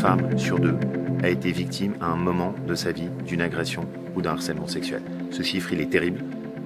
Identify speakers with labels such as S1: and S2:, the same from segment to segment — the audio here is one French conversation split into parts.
S1: femme sur 2 a été victime à un moment de sa vie d'une agression ou d'un harcèlement sexuel. Ce chiffre, il est terrible.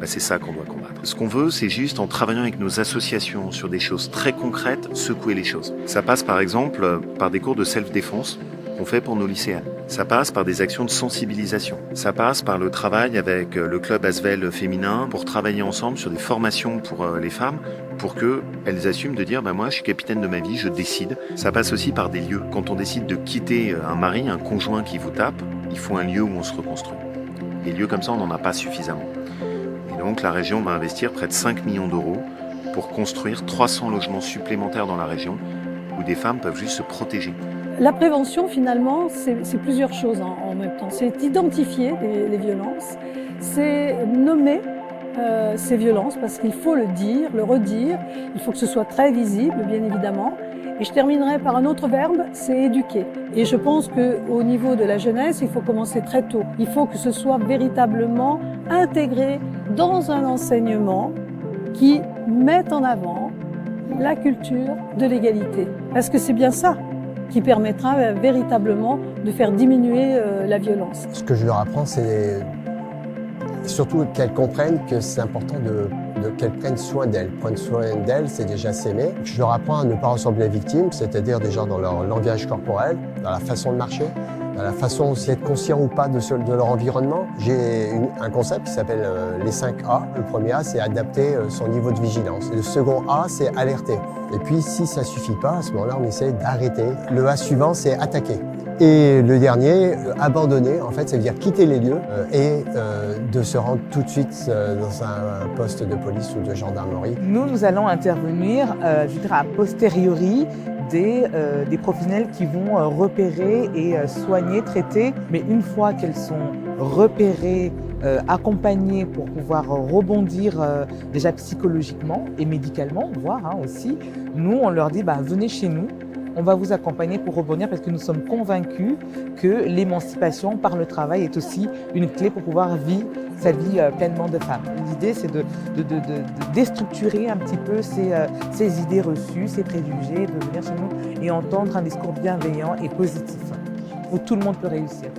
S1: C'est ça qu'on doit combattre. Ce qu'on veut, c'est juste en travaillant avec nos associations sur des choses très concrètes, secouer les choses. Ça passe par exemple par des cours de self-défense qu'on fait pour nos lycéens. Ça passe par des actions de sensibilisation. Ça passe par le travail avec le club Asvel féminin pour travailler ensemble sur des formations pour les femmes pour qu'elles assument de dire moi je suis capitaine de ma vie, je décide. Ça passe aussi par des lieux. Quand on décide de quitter un mari, un conjoint qui vous tape, il faut un lieu où on se reconstruit. Des lieux comme ça, on n'en a pas suffisamment. Et donc la région va investir près de 5 millions d'euros pour construire 300 logements supplémentaires dans la région où des femmes peuvent juste se protéger.
S2: La prévention, finalement, c'est plusieurs choses en même temps. C'est identifier les violences, c'est nommer ces violences, parce qu'il faut le dire, le redire, il faut que ce soit très visible, bien évidemment. Et je terminerai par un autre verbe, c'est éduquer. Et je pense qu'au niveau de la jeunesse, il faut commencer très tôt. Il faut que ce soit véritablement intégré dans un enseignement qui mette en avant la culture de l'égalité. Parce que c'est bien ça qui permettra véritablement de faire diminuer la violence.
S3: Ce que je leur apprends, c'est surtout qu'elles comprennent que c'est important qu'elles prennent soin d'elles. Prendre soin d'elles, c'est déjà s'aimer. Je leur apprends à ne pas ressembler aux victimes, c'est-à-dire déjà dans leur langage corporel, dans la façon de marcher, dans la façon aussi d'être conscient ou pas de leur environnement. J'ai un concept qui s'appelle les 5 A. Le premier A, c'est adapter son niveau de vigilance. Le second A, c'est alerter. Et puis, si ça suffit pas, à ce moment-là, on essaie d'arrêter. Le A suivant, c'est attaquer. Et le dernier, abandonner, en fait, ça veut dire quitter les lieux et de se rendre tout de suite dans un poste de police ou de gendarmerie.
S4: Nous allons intervenir, a posteriori des professionnels qui vont repérer et soigner, traiter. Mais une fois qu'elles sont repérées, accompagnées pour pouvoir rebondir déjà psychologiquement et médicalement, voire aussi, nous, on leur dit venez chez nous. On va vous accompagner pour rebondir parce que nous sommes convaincus que l'émancipation par le travail est aussi une clé pour pouvoir vivre sa vie pleinement de femme. L'idée, c'est de déstructurer un petit peu ces idées reçues, ces préjugés, de venir chez nous et entendre un discours bienveillant et positif où tout le monde peut réussir.